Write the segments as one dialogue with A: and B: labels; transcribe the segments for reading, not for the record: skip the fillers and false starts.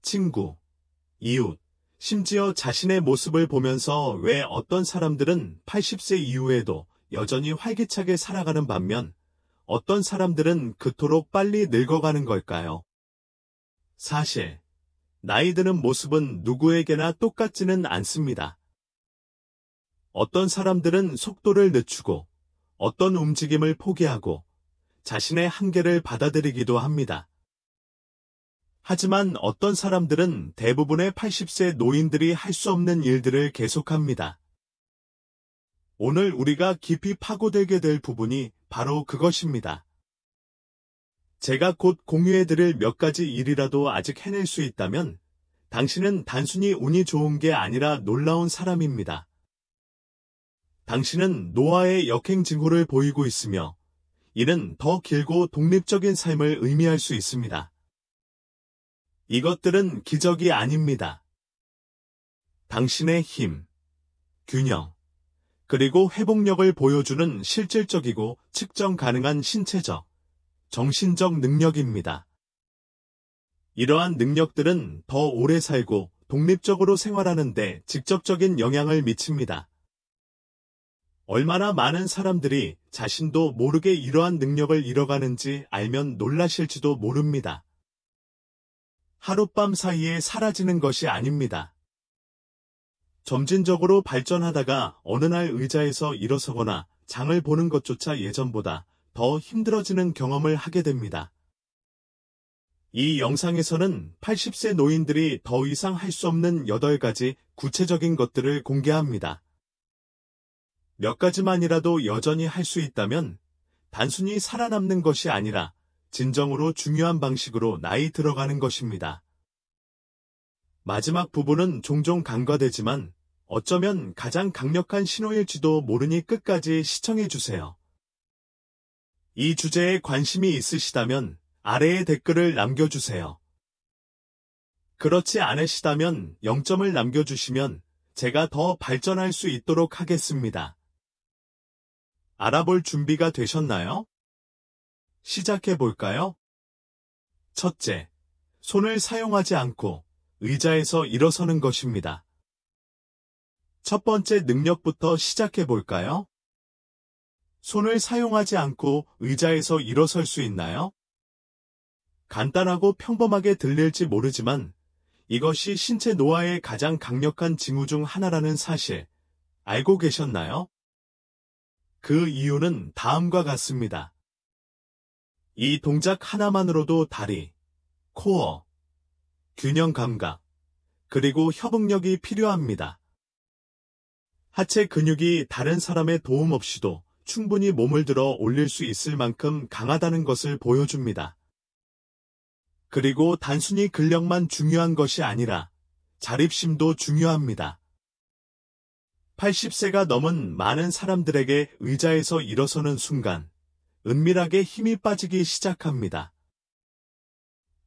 A: 친구, 이웃, 심지어 자신의 모습을 보면서 왜 어떤 사람들은 80세 이후에도 여전히 활기차게 살아가는 반면 어떤 사람들은 그토록 빨리 늙어가는 걸까요? 사실, 나이 드는 모습은 누구에게나 똑같지는 않습니다. 어떤 사람들은 속도를 늦추고 어떤 움직임을 포기하고 자신의 한계를 받아들이기도 합니다. 하지만 어떤 사람들은 대부분의 80세 노인들이 할 수 없는 일들을 계속합니다. 오늘 우리가 깊이 파고들게 될 부분이 바로 그것입니다. 제가 곧 공유해드릴 몇 가지 일이라도 아직 해낼 수 있다면 당신은 단순히 운이 좋은 게 아니라 놀라운 사람입니다. 당신은 노아의 역행 징후를 보이고 있으며 이는 더 길고 독립적인 삶을 의미할 수 있습니다. 이것들은 기적이 아닙니다. 당신의 힘, 균형, 그리고 회복력을 보여주는 실질적이고 측정 가능한 신체적, 정신적 능력입니다. 이러한 능력들은 더 오래 살고 독립적으로 생활하는 데 직접적인 영향을 미칩니다. 얼마나 많은 사람들이 자신도 모르게 이러한 능력을 잃어가는지 알면 놀라실지도 모릅니다. 하룻밤 사이에 사라지는 것이 아닙니다. 점진적으로 발전하다가 어느 날 의자에서 일어서거나 장을 보는 것조차 예전보다 더 힘들어지는 경험을 하게 됩니다. 이 영상에서는 80세 노인들이 더 이상 할 수 없는 8가지 구체적인 것들을 공개합니다. 몇 가지만이라도 여전히 할 수 있다면 단순히 살아남는 것이 아니라 진정으로 중요한 방식으로 나이 들어가는 것입니다. 마지막 부분은 종종 간과되지만 어쩌면 가장 강력한 신호일지도 모르니 끝까지 시청해주세요. 이 주제에 관심이 있으시다면 아래에 댓글을 남겨주세요. 그렇지 않으시다면 0점을 남겨주시면 제가 더 발전할 수 있도록 하겠습니다. 알아볼 준비가 되셨나요? 시작해볼까요? 첫째, 손을 사용하지 않고 의자에서 일어서는 것입니다. 첫 번째 능력부터 시작해볼까요? 손을 사용하지 않고 의자에서 일어설 수 있나요? 간단하고 평범하게 들릴지 모르지만 이것이 신체 노화의 가장 강력한 징후 중 하나라는 사실 알고 계셨나요? 그 이유는 다음과 같습니다. 이 동작 하나만으로도 다리, 코어, 균형 감각, 그리고 협응력이 필요합니다. 하체 근육이 다른 사람의 도움 없이도 충분히 몸을 들어 올릴 수 있을 만큼 강하다는 것을 보여줍니다. 그리고 단순히 근력만 중요한 것이 아니라 자립심도 중요합니다. 80세가 넘은 많은 사람들에게 의자에서 일어서는 순간 은밀하게 힘이 빠지기 시작합니다.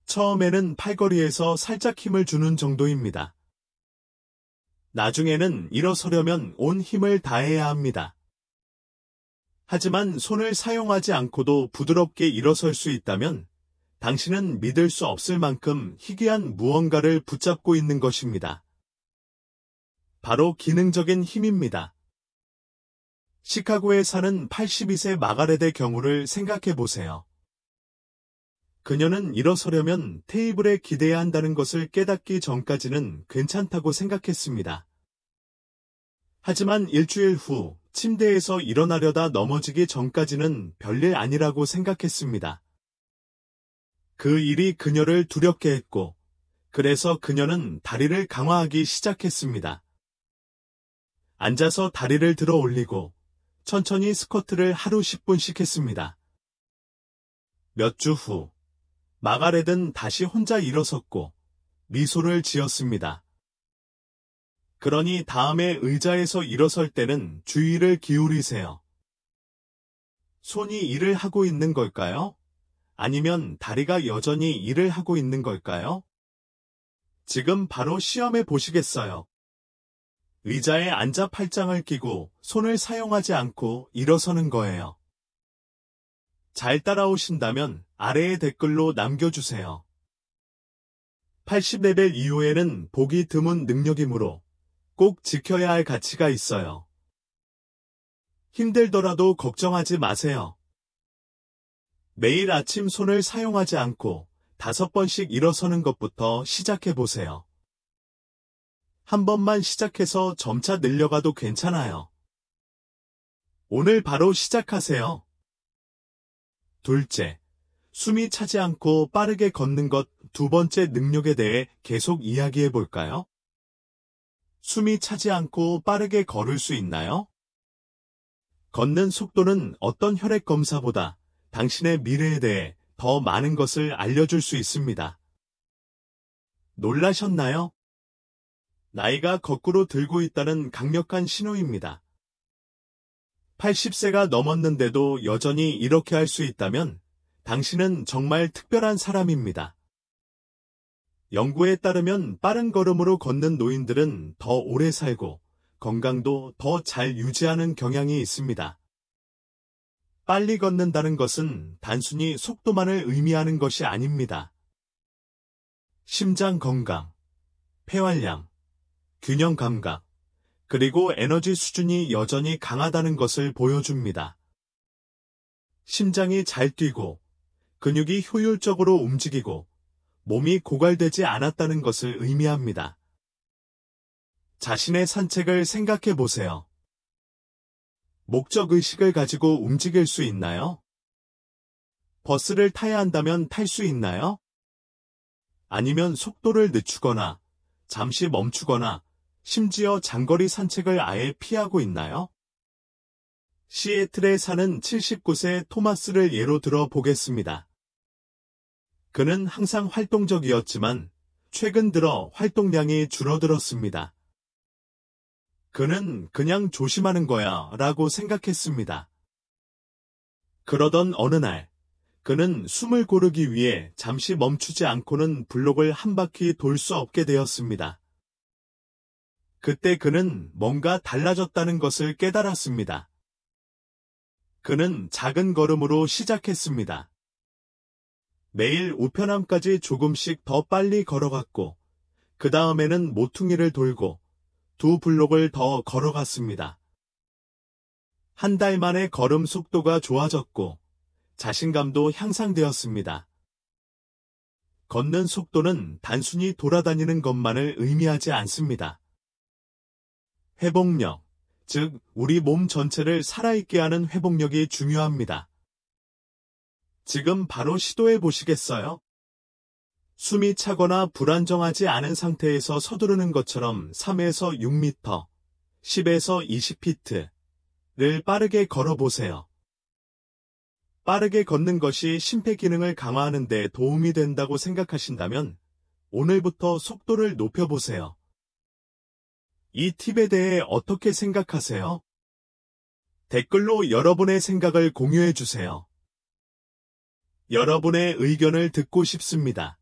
A: 처음에는 팔걸이에서 살짝 힘을 주는 정도입니다. 나중에는 일어서려면 온 힘을 다해야 합니다. 하지만 손을 사용하지 않고도 부드럽게 일어설 수 있다면 당신은 믿을 수 없을 만큼 희귀한 무언가를 붙잡고 있는 것입니다. 바로 기능적인 힘입니다. 시카고에 사는 82세 마가렛의 경우를 생각해 보세요. 그녀는 일어서려면 테이블에 기대야 한다는 것을 깨닫기 전까지는 괜찮다고 생각했습니다. 하지만 일주일 후 침대에서 일어나려다 넘어지기 전까지는 별일 아니라고 생각했습니다. 그 일이 그녀를 두렵게 했고, 그래서 그녀는 다리를 강화하기 시작했습니다. 앉아서 다리를 들어 올리고 천천히 스쿼트를 하루 10분씩 했습니다. 몇 주 후, 마가렛은 다시 혼자 일어섰고 미소를 지었습니다. 그러니 다음에 의자에서 일어설 때는 주의를 기울이세요. 손이 일을 하고 있는 걸까요? 아니면 다리가 여전히 일을 하고 있는 걸까요? 지금 바로 시험해 보시겠어요. 의자에 앉아 팔짱을 끼고 손을 사용하지 않고 일어서는 거예요. 잘 따라오신다면 아래의 댓글로 남겨주세요. 80레벨 이후에는 보기 드문 능력이므로 꼭 지켜야 할 가치가 있어요. 힘들더라도 걱정하지 마세요. 매일 아침 손을 사용하지 않고 5번씩 일어서는 것부터 시작해보세요. 한 번만 시작해서 점차 늘려가도 괜찮아요. 오늘 바로 시작하세요. 둘째, 숨이 차지 않고 빠르게 걷는 것. 두 번째 능력에 대해 계속 이야기해 볼까요? 숨이 차지 않고 빠르게 걸을 수 있나요? 걷는 속도는 어떤 혈액 검사보다 당신의 미래에 대해 더 많은 것을 알려줄 수 있습니다. 놀라셨나요? 나이가 거꾸로 들고 있다는 강력한 신호입니다. 80세가 넘었는데도 여전히 이렇게 할 수 있다면 당신은 정말 특별한 사람입니다. 연구에 따르면 빠른 걸음으로 걷는 노인들은 더 오래 살고 건강도 더 잘 유지하는 경향이 있습니다. 빨리 걷는다는 것은 단순히 속도만을 의미하는 것이 아닙니다. 심장 건강, 폐활량, 균형 감각, 그리고 에너지 수준이 여전히 강하다는 것을 보여줍니다. 심장이 잘 뛰고 근육이 효율적으로 움직이고 몸이 고갈되지 않았다는 것을 의미합니다. 자신의 산책을 생각해 보세요. 목적의식을 가지고 움직일 수 있나요? 버스를 타야 한다면 탈 수 있나요? 아니면 속도를 늦추거나 잠시 멈추거나 심지어 장거리 산책을 아예 피하고 있나요? 시애틀에 사는 79세 토마스를 예로 들어 보겠습니다. 그는 항상 활동적이었지만 최근 들어 활동량이 줄어들었습니다. 그는 그냥 조심하는 거야 라고 생각했습니다. 그러던 어느 날, 그는 숨을 고르기 위해 잠시 멈추지 않고는 블록을 한 바퀴 돌 수 없게 되었습니다. 그때 그는 뭔가 달라졌다는 것을 깨달았습니다. 그는 작은 걸음으로 시작했습니다. 매일 우편함까지 조금씩 더 빨리 걸어갔고, 그 다음에는 모퉁이를 돌고 2블록을 더 걸어갔습니다. 한 달 만에 걸음 속도가 좋아졌고, 자신감도 향상되었습니다. 걷는 속도는 단순히 돌아다니는 것만을 의미하지 않습니다. 회복력, 즉 우리 몸 전체를 살아있게 하는 회복력이 중요합니다. 지금 바로 시도해 보시겠어요? 숨이 차거나 불안정하지 않은 상태에서 서두르는 것처럼 3에서 6m, 10에서 20피트를 빠르게 걸어보세요. 빠르게 걷는 것이 심폐기능을 강화하는 데 도움이 된다고 생각하신다면 오늘부터 속도를 높여보세요. 이 팁에 대해 어떻게 생각하세요? 댓글로 여러분의 생각을 공유해 주세요. 여러분의 의견을 듣고 싶습니다.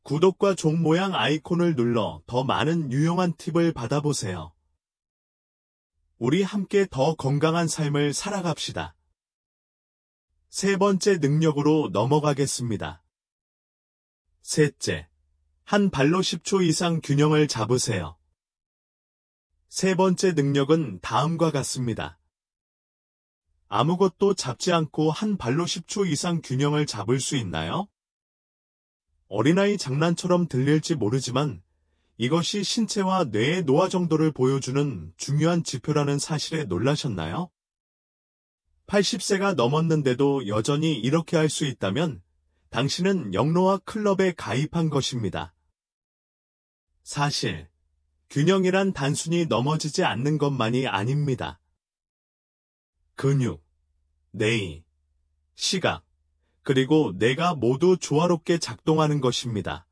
A: 구독과 종 모양 아이콘을 눌러 더 많은 유용한 팁을 받아보세요. 우리 함께 더 건강한 삶을 살아갑시다. 세 번째 능력으로 넘어가겠습니다. 셋째, 한 발로 10초 이상 균형을 잡으세요. 세 번째 능력은 다음과 같습니다. 아무것도 잡지 않고 한 발로 10초 이상 균형을 잡을 수 있나요? 어린아이 장난처럼 들릴지 모르지만 이것이 신체와 뇌의 노화 정도를 보여주는 중요한 지표라는 사실에 놀라셨나요? 80세가 넘었는데도 여전히 이렇게 할 수 있다면 당신은 영노화 클럽에 가입한 것입니다. 사실, 균형이란 단순히 넘어지지 않는 것만이 아닙니다. 근육, 뇌, 시각, 그리고 뇌가 모두 조화롭게 작동하는 것입니다.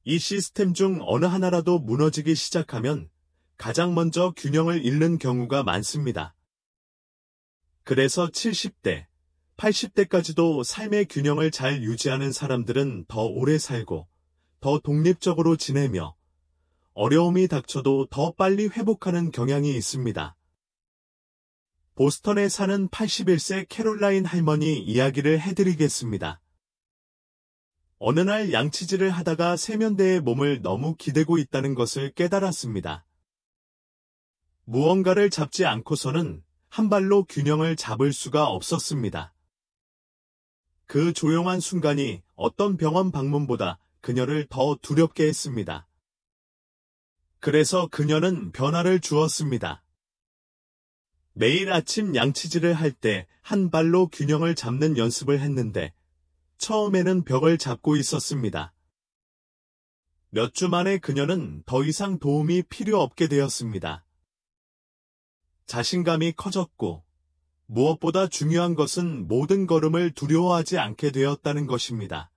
A: 이 시스템 중 어느 하나라도 무너지기 시작하면 가장 먼저 균형을 잃는 경우가 많습니다. 그래서 70대, 80대까지도 삶의 균형을 잘 유지하는 사람들은 더 오래 살고 더 독립적으로 지내며 어려움이 닥쳐도 더 빨리 회복하는 경향이 있습니다. 보스턴에 사는 81세 캐롤라인 할머니 이야기를 해드리겠습니다. 어느 날 양치질을 하다가 세면대에 몸을 너무 기대고 있다는 것을 깨달았습니다. 무언가를 잡지 않고서는 한 발로 균형을 잡을 수가 없었습니다. 그 조용한 순간이 어떤 병원 방문보다 그녀를 더 두렵게 했습니다. 그래서 그녀는 변화를 주었습니다. 매일 아침 양치질을 할 때 한 발로 균형을 잡는 연습을 했는데 처음에는 벽을 잡고 있었습니다. 몇 주 만에 그녀는 더 이상 도움이 필요 없게 되었습니다. 자신감이 커졌고 무엇보다 중요한 것은 모든 걸음을 두려워하지 않게 되었다는 것입니다.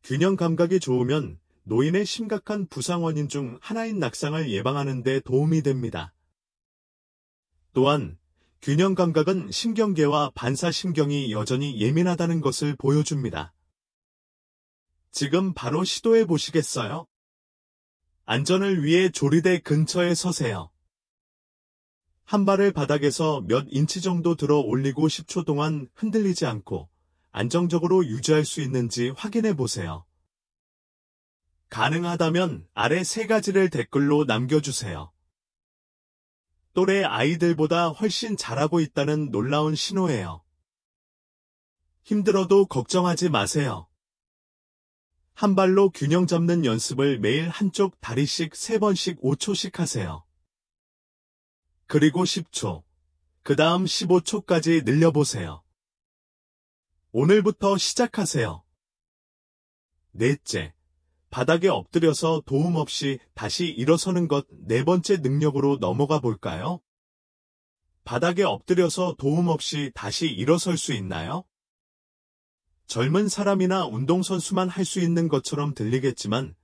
A: 균형 감각이 좋으면 노인의 심각한 부상 원인 중 하나인 낙상을 예방하는 데 도움이 됩니다. 또한 균형 감각은 신경계와 반사신경이 여전히 예민하다는 것을 보여줍니다. 지금 바로 시도해 보시겠어요? 안전을 위해 조리대 근처에 서세요. 한 발을 바닥에서 몇 인치 정도 들어 올리고 10초 동안 흔들리지 않고 안정적으로 유지할 수 있는지 확인해 보세요. 가능하다면 아래 3가지를 댓글로 남겨주세요. 또래 아이들보다 훨씬 잘하고 있다는 놀라운 신호예요. 힘들어도 걱정하지 마세요. 한 발로 균형 잡는 연습을 매일 한쪽 다리씩 3번씩 5초씩 하세요. 그리고 10초, 그 다음 15초까지 늘려보세요. 오늘부터 시작하세요. 넷째, 바닥에 엎드려서 도움 없이 다시 일어서는 것 4번째 능력으로 넘어가 볼까요? 바닥에 엎드려서 도움 없이 다시 일어설 수 있나요? 젊은 사람이나 운동선수만 할 수 있는 것처럼 들리겠지만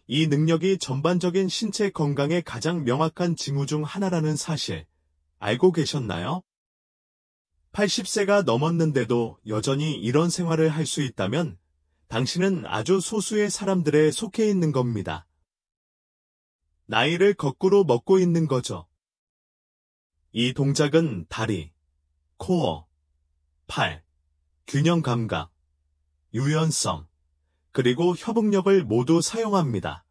A: 이 능력이 전반적인 신체 건강의 가장 명확한 징후 중 하나라는 사실 알고 계셨나요? 80세가 넘었는데도 여전히 이런 생활을 할 수 있다면 당신은 아주 소수의 사람들에 속해 있는 겁니다. 나이를 거꾸로 먹고 있는 거죠. 이 동작은 다리, 코어, 팔, 균형 감각, 유연성, 그리고 협응력을 모두 사용합니다.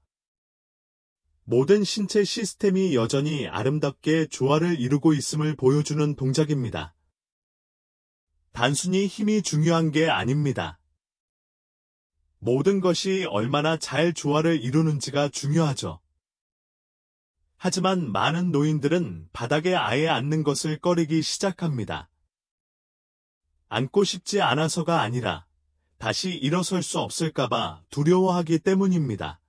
A: 모든 신체 시스템이 여전히 아름답게 조화를 이루고 있음을 보여주는 동작입니다. 단순히 힘이 중요한 게 아닙니다. 모든 것이 얼마나 잘 조화를 이루는지가 중요하죠. 하지만 많은 노인들은 바닥에 아예 앉는 것을 꺼리기 시작합니다. 앉고 싶지 않아서가 아니라 다시 일어설 수 없을까봐 두려워하기 때문입니다.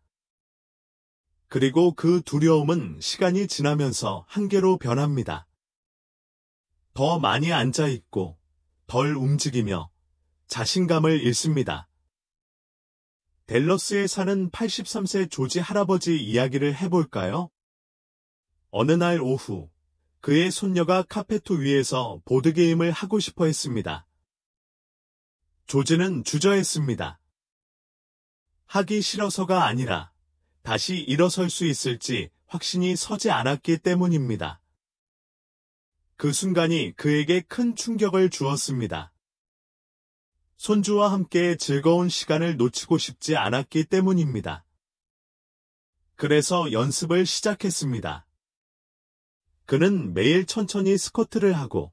A: 그리고 그 두려움은 시간이 지나면서 한계로 변합니다. 더 많이 앉아있고 덜 움직이며 자신감을 잃습니다. 댈러스에 사는 83세 조지 할아버지 이야기를 해볼까요? 어느 날 오후, 그의 손녀가 카페트 위에서 보드게임을 하고 싶어 했습니다. 조지는 주저했습니다. 하기 싫어서가 아니라 다시 일어설 수 있을지 확신이 서지 않았기 때문입니다. 그 순간이 그에게 큰 충격을 주었습니다. 손주와 함께 즐거운 시간을 놓치고 싶지 않았기 때문입니다. 그래서 연습을 시작했습니다. 그는 매일 천천히 스쿼트를 하고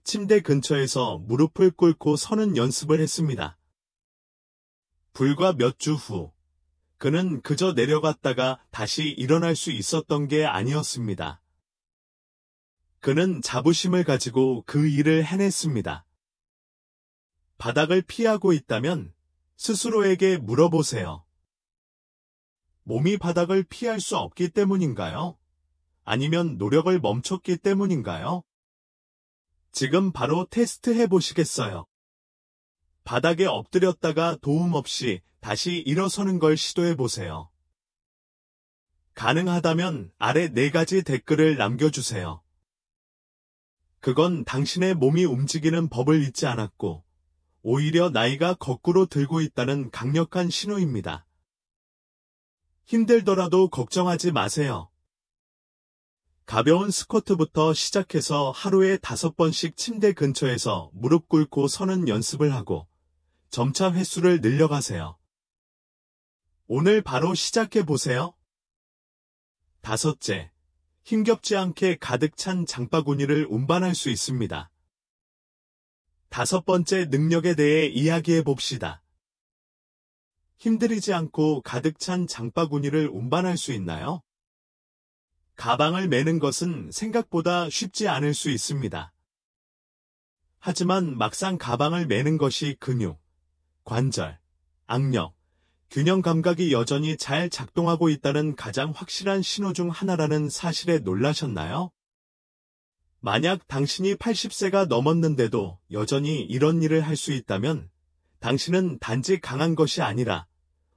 A: 침대 근처에서 무릎을 꿇고 서는 연습을 했습니다. 불과 몇 주 후, 그는 그저 내려갔다가 다시 일어날 수 있었던 게 아니었습니다. 그는 자부심을 가지고 그 일을 해냈습니다. 바닥을 피하고 있다면 스스로에게 물어보세요. 몸이 바닥을 피할 수 없기 때문인가요? 아니면 노력을 멈췄기 때문인가요? 지금 바로 테스트 해보시겠어요? 바닥에 엎드렸다가 도움 없이 다시 일어서는 걸 시도해보세요. 가능하다면 아래 4가지 댓글을 남겨주세요. 그건 당신의 몸이 움직이는 법을 잊지 않았고, 오히려 나이가 거꾸로 들고 있다는 강력한 신호입니다. 힘들더라도 걱정하지 마세요. 가벼운 스쿼트부터 시작해서 하루에 5번씩 침대 근처에서 무릎 꿇고 서는 연습을 하고 점차 횟수를 늘려가세요. 오늘 바로 시작해 보세요. 다섯째, 힘겹지 않게 가득 찬 장바구니를 운반할 수 있습니다. 다섯 번째 능력에 대해 이야기해 봅시다. 힘들이지 않고 가득 찬 장바구니를 운반할 수 있나요? 가방을 매는 것은 생각보다 쉽지 않을 수 있습니다. 하지만 막상 가방을 매는 것이 근육, 관절, 악력, 균형 감각이 여전히 잘 작동하고 있다는 가장 확실한 신호 중 하나라는 사실에 놀라셨나요? 만약 당신이 80세가 넘었는데도 여전히 이런 일을 할 수 있다면 당신은 단지 강한 것이 아니라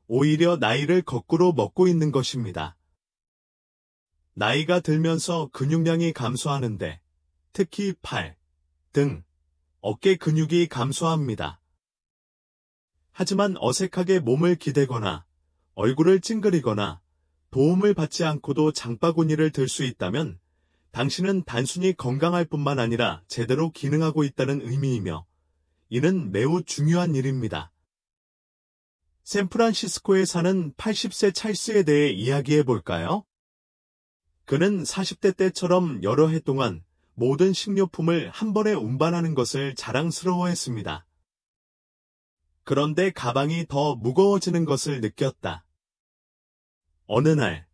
A: 오히려 나이를 거꾸로 먹고 있는 것입니다. 나이가 들면서 근육량이 감소하는데 특히 팔, 등, 어깨 근육이 감소합니다. 하지만 어색하게 몸을 기대거나 얼굴을 찡그리거나 도움을 받지 않고도 장바구니를 들 수 있다면 당신은 단순히 건강할 뿐만 아니라 제대로 기능하고 있다는 의미이며 이는 매우 중요한 일입니다. 샌프란시스코에 사는 80세 찰스에 대해 이야기해 볼까요? 그는 40대 때처럼 여러 해 동안 모든 식료품을 한 번에 운반하는 것을 자랑스러워했습니다. 그런데 가방이 더 무거워지는 것을 느꼈다. 어느 날,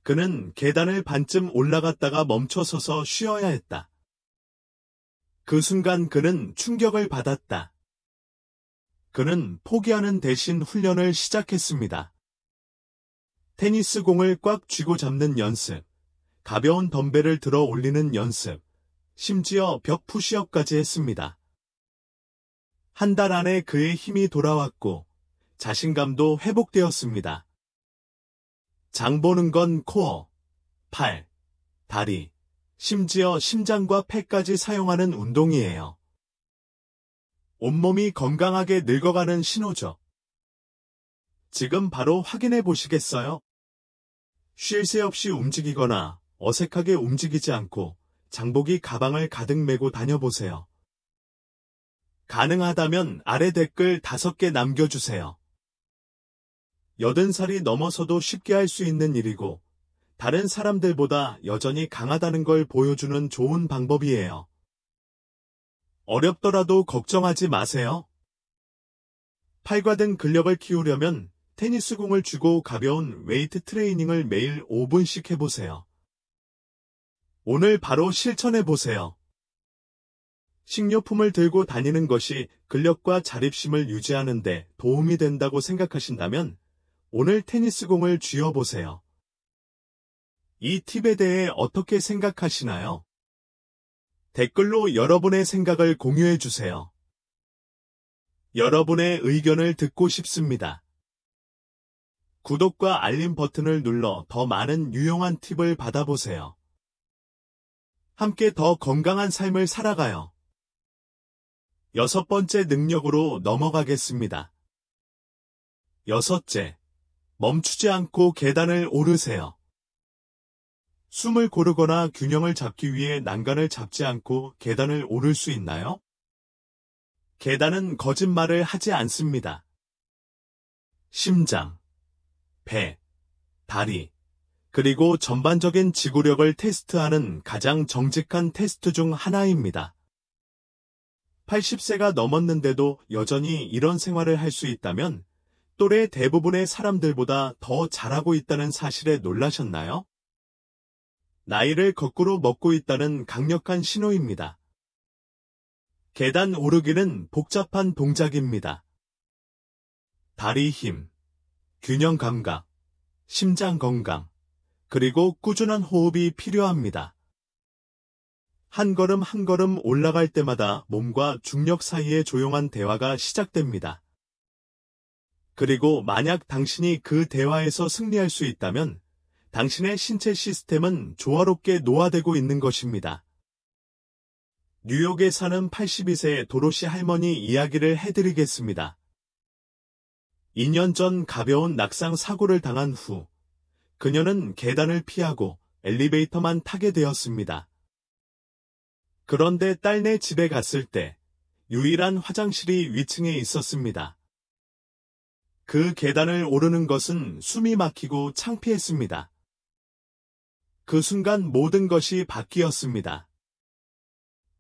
A: 그는 계단을 반쯤 올라갔다가 멈춰서서 쉬어야 했다. 그 순간 그는 충격을 받았다. 그는 포기하는 대신 훈련을 시작했습니다. 테니스 공을 꽉 쥐고 잡는 연습, 가벼운 덤벨을 들어 올리는 연습, 심지어 벽 푸시업까지 했습니다. 한 달 안에 그의 힘이 돌아왔고 자신감도 회복되었습니다. 장 보는 건 코어, 팔, 다리, 심지어 심장과 폐까지 사용하는 운동이에요. 온몸이 건강하게 늙어가는 신호죠. 지금 바로 확인해 보시겠어요? 쉴 새 없이 움직이거나 어색하게 움직이지 않고 장보기 가방을 가득 메고 다녀보세요. 가능하다면 아래 댓글 5개 남겨주세요. 80살이 넘어서도 쉽게 할 수 있는 일이고 다른 사람들보다 여전히 강하다는 걸 보여주는 좋은 방법이에요. 어렵더라도 걱정하지 마세요. 팔과 등 근력을 키우려면 테니스 공을 쥐고 가벼운 웨이트 트레이닝을 매일 5분씩 해보세요. 오늘 바로 실천해보세요. 식료품을 들고 다니는 것이 근력과 자립심을 유지하는 데 도움이 된다고 생각하신다면 오늘 테니스 공을 쥐어보세요. 이 팁에 대해 어떻게 생각하시나요? 댓글로 여러분의 생각을 공유해주세요. 여러분의 의견을 듣고 싶습니다. 구독과 알림 버튼을 눌러 더 많은 유용한 팁을 받아보세요. 함께 더 건강한 삶을 살아가요. 6번째 능력으로 넘어가겠습니다. 6째, 멈추지 않고 계단을 오르세요. 숨을 고르거나 균형을 잡기 위해 난간을 잡지 않고 계단을 오를 수 있나요? 계단은 거짓말을 하지 않습니다. 심장, 배, 다리, 그리고 전반적인 지구력을 테스트하는 가장 정직한 테스트 중 하나입니다. 80세가 넘었는데도 여전히 이런 생활을 할 수 있다면 또래 대부분의 사람들보다 더 잘하고 있다는 사실에 놀라셨나요? 나이를 거꾸로 먹고 있다는 강력한 신호입니다. 계단 오르기는 복잡한 동작입니다. 다리 힘, 균형 감각, 심장 건강, 그리고 꾸준한 호흡이 필요합니다. 한 걸음 한 걸음 올라갈 때마다 몸과 중력 사이의 조용한 대화가 시작됩니다. 그리고 만약 당신이 그 대화에서 승리할 수 있다면 당신의 신체 시스템은 조화롭게 노화되고 있는 것입니다. 뉴욕에 사는 82세 도로시 할머니 이야기를 해드리겠습니다. 2년 전 가벼운 낙상 사고를 당한 후 그녀는 계단을 피하고 엘리베이터만 타게 되었습니다. 그런데 딸네 집에 갔을 때 유일한 화장실이 위층에 있었습니다. 그 계단을 오르는 것은 숨이 막히고 창피했습니다. 그 순간 모든 것이 바뀌었습니다.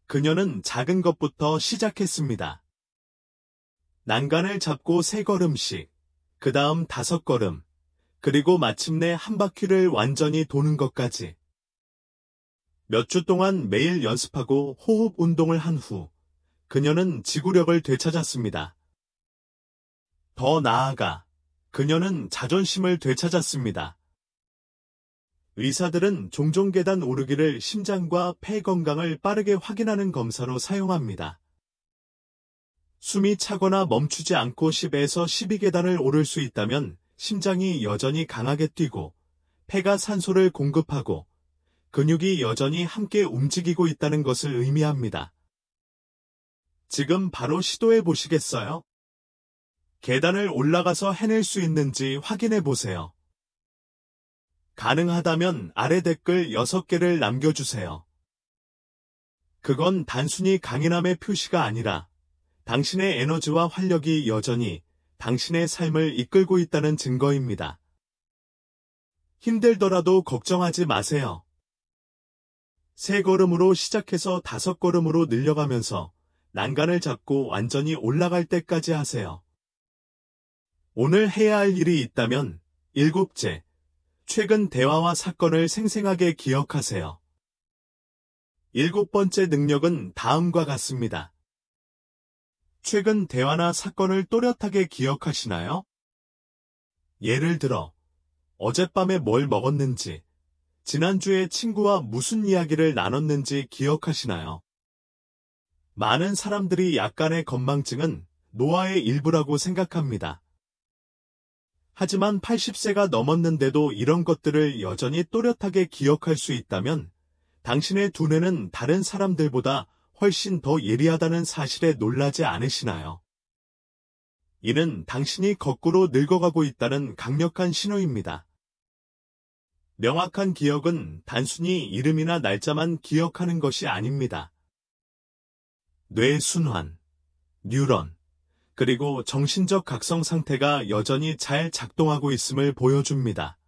A: 그녀는 작은 것부터 시작했습니다. 난간을 잡고 3걸음씩, 그 다음 5걸음, 그리고 마침내 한 바퀴를 완전히 도는 것까지. 몇 주 동안 매일 연습하고 호흡 운동을 한 후, 그녀는 지구력을 되찾았습니다. 더 나아가, 그녀는 자존심을 되찾았습니다. 의사들은 종종 계단 오르기를 심장과 폐 건강을 빠르게 확인하는 검사로 사용합니다. 숨이 차거나 멈추지 않고 10에서 12계단을 오를 수 있다면 심장이 여전히 강하게 뛰고 폐가 산소를 공급하고 근육이 여전히 함께 움직이고 있다는 것을 의미합니다. 지금 바로 시도해 보시겠어요? 계단을 올라가서 해낼 수 있는지 확인해 보세요. 가능하다면 아래 댓글 6개를 남겨주세요. 그건 단순히 강인함의 표시가 아니라 당신의 에너지와 활력이 여전히 당신의 삶을 이끌고 있다는 증거입니다. 힘들더라도 걱정하지 마세요. 3걸음으로 시작해서 5걸음으로 늘려가면서 난간을 잡고 완전히 올라갈 때까지 하세요. 오늘 해야 할 일이 있다면 7째, 최근 대화와 사건을 생생하게 기억하세요. 7번째 능력은 다음과 같습니다. 최근 대화나 사건을 또렷하게 기억하시나요? 예를 들어, 어젯밤에 뭘 먹었는지, 지난주에 친구와 무슨 이야기를 나눴는지 기억하시나요? 많은 사람들이 약간의 건망증은 노화의 일부라고 생각합니다. 하지만 80세가 넘었는데도 이런 것들을 여전히 또렷하게 기억할 수 있다면 당신의 두뇌는 다른 사람들보다 훨씬 더 예리하다는 사실에 놀라지 않으시나요? 이는 당신이 거꾸로 늙어가고 있다는 강력한 신호입니다. 명확한 기억은 단순히 이름이나 날짜만 기억하는 것이 아닙니다. 뇌 순환, 뉴런, 그리고 정신적 각성 상태가 여전히 잘 작동하고 있음을 보여줍니다.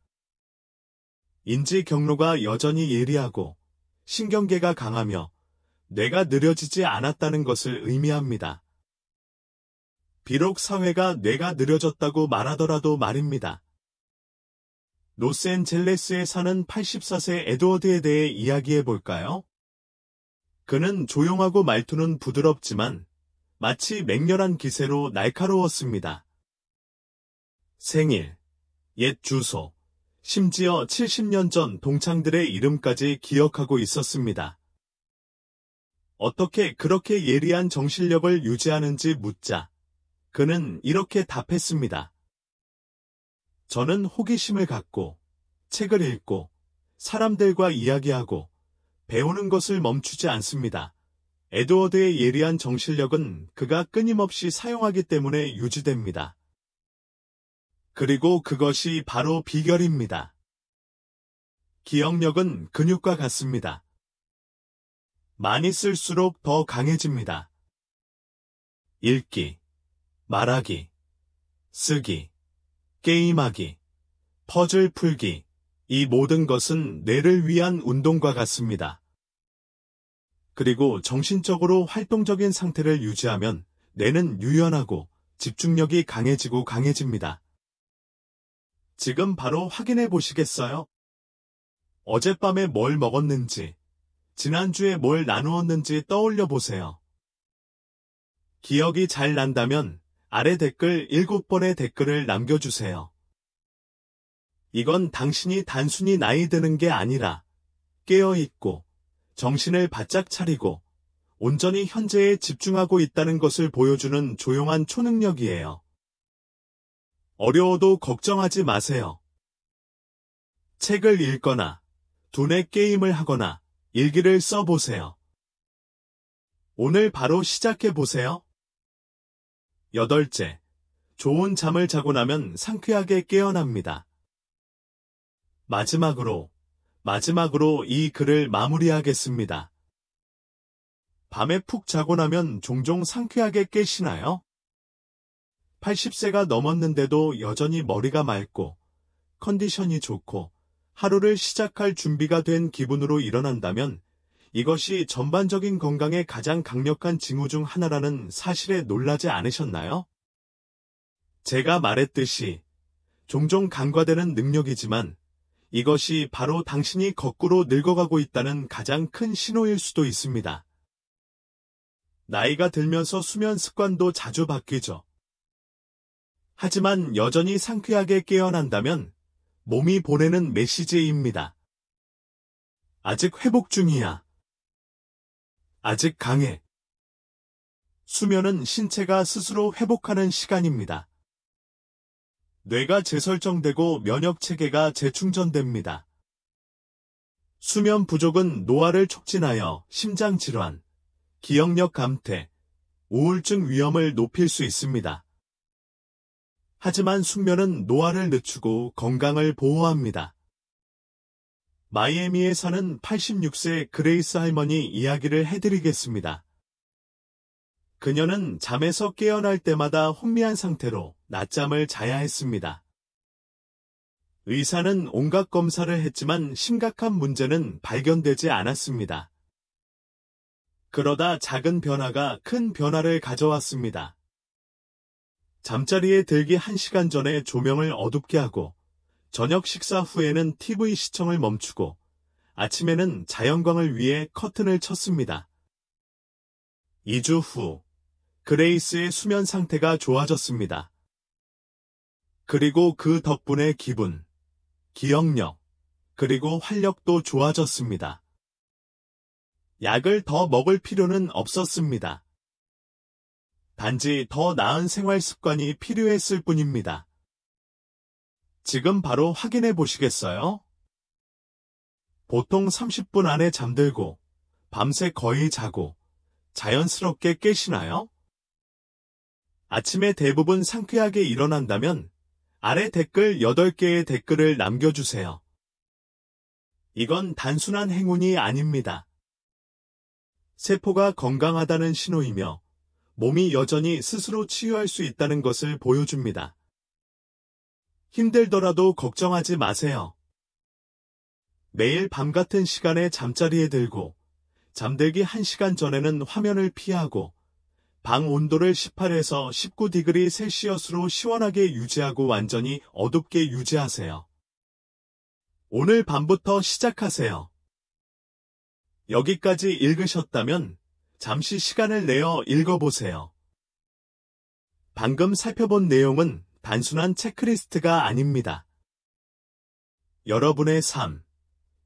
A: 인지 경로가 여전히 예리하고 신경계가 강하며 뇌가 느려지지 않았다는 것을 의미합니다. 비록 사회가 뇌가 느려졌다고 말하더라도 말입니다. 로스앤젤레스에 사는 84세 에드워드에 대해 이야기해 볼까요? 그는 조용하고 말투는 부드럽지만 마치 맹렬한 기세로 날카로웠습니다. 생일, 옛 주소, 심지어 70년 전 동창들의 이름까지 기억하고 있었습니다. 어떻게 그렇게 예리한 정신력을 유지하는지 묻자 그는 이렇게 답했습니다. 저는 호기심을 갖고 책을 읽고 사람들과 이야기하고 배우는 것을 멈추지 않습니다. 에드워드의 예리한 정신력은 그가 끊임없이 사용하기 때문에 유지됩니다. 그리고 그것이 바로 비결입니다. 기억력은 근육과 같습니다. 많이 쓸수록 더 강해집니다. 읽기, 말하기, 쓰기, 게임하기, 퍼즐 풀기, 이 모든 것은 뇌를 위한 운동과 같습니다. 그리고 정신적으로 활동적인 상태를 유지하면 뇌는 유연하고 집중력이 강해지고 강해집니다. 지금 바로 확인해 보시겠어요? 어젯밤에 뭘 먹었는지, 지난주에 뭘 나누었는지 떠올려 보세요. 기억이 잘 난다면 아래 댓글 7번의 댓글을 남겨주세요. 이건 당신이 단순히 나이 드는 게 아니라 깨어있고 정신을 바짝 차리고 온전히 현재에 집중하고 있다는 것을 보여주는 조용한 초능력이에요. 어려워도 걱정하지 마세요. 책을 읽거나 두뇌 게임을 하거나 일기를 써보세요. 오늘 바로 시작해보세요. 8째, 좋은 잠을 자고 나면 상쾌하게 깨어납니다. 마지막으로 이 글을 마무리하겠습니다. 밤에 푹 자고 나면 종종 상쾌하게 깨시나요? 80세가 넘었는데도 여전히 머리가 맑고 컨디션이 좋고 하루를 시작할 준비가 된 기분으로 일어난다면 이것이 전반적인 건강에 가장 강력한 징후 중 하나라는 사실에 놀라지 않으셨나요? 제가 말했듯이 종종 간과되는 능력이지만 이것이 바로 당신이 거꾸로 늙어가고 있다는 가장 큰 신호일 수도 있습니다. 나이가 들면서 수면 습관도 자주 바뀌죠. 하지만 여전히 상쾌하게 깨어난다면 몸이 보내는 메시지입니다. 아직 회복 중이야. 아직 강해. 수면은 신체가 스스로 회복하는 시간입니다. 뇌가 재설정되고 면역체계가 재충전됩니다. 수면 부족은 노화를 촉진하여 심장질환, 기억력 감퇴, 우울증 위험을 높일 수 있습니다. 하지만 숙면은 노화를 늦추고 건강을 보호합니다. 마이애미에 사는 86세 그레이스 할머니 이야기를 해드리겠습니다. 그녀는 잠에서 깨어날 때마다 혼미한 상태로 낮잠을 자야 했습니다. 의사는 온갖 검사를 했지만 심각한 문제는 발견되지 않았습니다. 그러다 작은 변화가 큰 변화를 가져왔습니다. 잠자리에 들기 1시간 전에 조명을 어둡게 하고 저녁 식사 후에는 TV 시청을 멈추고 아침에는 자연광을 위해 커튼을 쳤습니다. 2주 후 그레이스의 수면 상태가 좋아졌습니다. 그리고 그 덕분에 기분, 기억력, 그리고 활력도 좋아졌습니다. 약을 더 먹을 필요는 없었습니다. 단지 더 나은 생활 습관이 필요했을 뿐입니다. 지금 바로 확인해 보시겠어요? 보통 30분 안에 잠들고 밤새 거의 자고 자연스럽게 깨시나요? 아침에 대부분 상쾌하게 일어난다면 아래 댓글 8개의 댓글을 남겨주세요. 이건 단순한 행운이 아닙니다. 세포가 건강하다는 신호이며 몸이 여전히 스스로 치유할 수 있다는 것을 보여줍니다. 힘들더라도 걱정하지 마세요. 매일 밤 같은 시간에 잠자리에 들고 잠들기 1시간 전에는 화면을 피하고 방 온도를 18에서 19디그리 셀시어스로 시원하게 유지하고 완전히 어둡게 유지하세요. 오늘 밤부터 시작하세요. 여기까지 읽으셨다면 잠시 시간을 내어 읽어보세요. 방금 살펴본 내용은 단순한 체크리스트가 아닙니다. 여러분의 삶,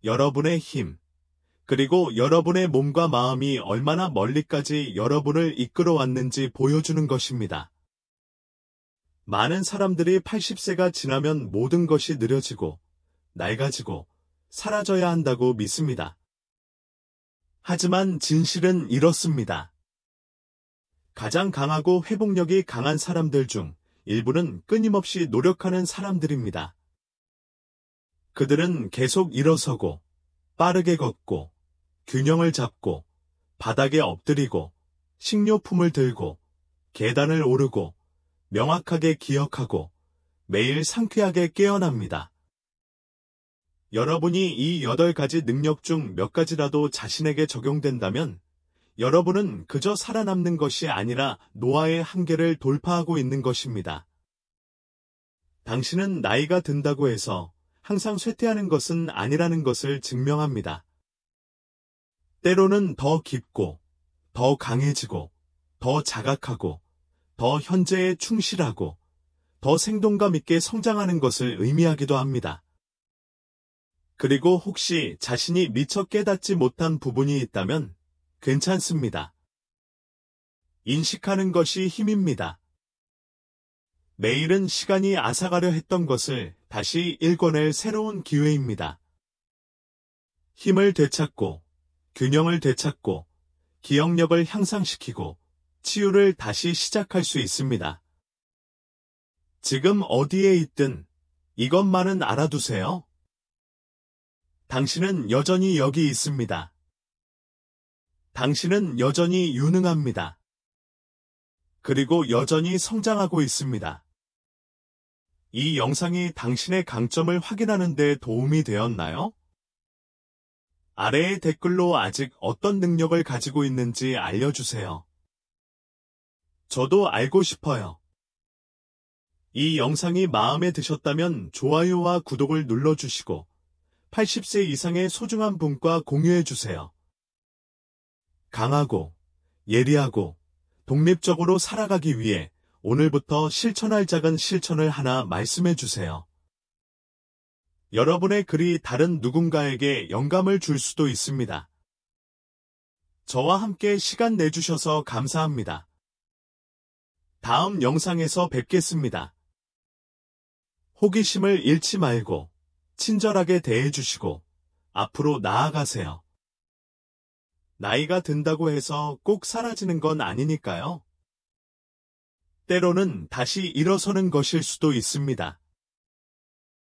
A: 여러분의 힘, 그리고 여러분의 몸과 마음이 얼마나 멀리까지 여러분을 이끌어왔는지 보여주는 것입니다. 많은 사람들이 80세가 지나면 모든 것이 느려지고, 낡아지고, 사라져야 한다고 믿습니다. 하지만 진실은 이렇습니다. 가장 강하고 회복력이 강한 사람들 중 일부는 끊임없이 노력하는 사람들입니다. 그들은 계속 일어서고, 빠르게 걷고, 균형을 잡고, 바닥에 엎드리고, 식료품을 들고, 계단을 오르고, 명확하게 기억하고, 매일 상쾌하게 깨어납니다. 여러분이 이 8가지 능력 중 몇 가지라도 자신에게 적용된다면 여러분은 그저 살아남는 것이 아니라 노화의 한계를 돌파하고 있는 것입니다. 당신은 나이가 든다고 해서 항상 쇠퇴하는 것은 아니라는 것을 증명합니다. 때로는 더 깊고, 더 강해지고, 더 자각하고, 더 현재에 충실하고, 더 생동감 있게 성장하는 것을 의미하기도 합니다. 그리고 혹시 자신이 미처 깨닫지 못한 부분이 있다면 괜찮습니다. 인식하는 것이 힘입니다. 매일은 시간이 앗아가려 했던 것을 다시 읽어낼 새로운 기회입니다. 힘을 되찾고, 균형을 되찾고, 기억력을 향상시키고, 치유를 다시 시작할 수 있습니다. 지금 어디에 있든 이것만은 알아두세요. 당신은 여전히 여기 있습니다. 당신은 여전히 유능합니다. 그리고 여전히 성장하고 있습니다. 이 영상이 당신의 강점을 확인하는 데 도움이 되었나요? 아래의 댓글로 아직 어떤 능력을 가지고 있는지 알려주세요. 저도 알고 싶어요. 이 영상이 마음에 드셨다면 좋아요와 구독을 눌러주시고 80세 이상의 소중한 분과 공유해주세요. 강하고 예리하고 독립적으로 살아가기 위해 오늘부터 실천할 작은 실천을 하나 말씀해주세요. 여러분의 글이 다른 누군가에게 영감을 줄 수도 있습니다. 저와 함께 시간 내주셔서 감사합니다. 다음 영상에서 뵙겠습니다. 호기심을 잃지 말고 친절하게 대해주시고 앞으로 나아가세요. 나이가 든다고 해서 꼭 사라지는 건 아니니까요. 때로는 다시 일어서는 것일 수도 있습니다.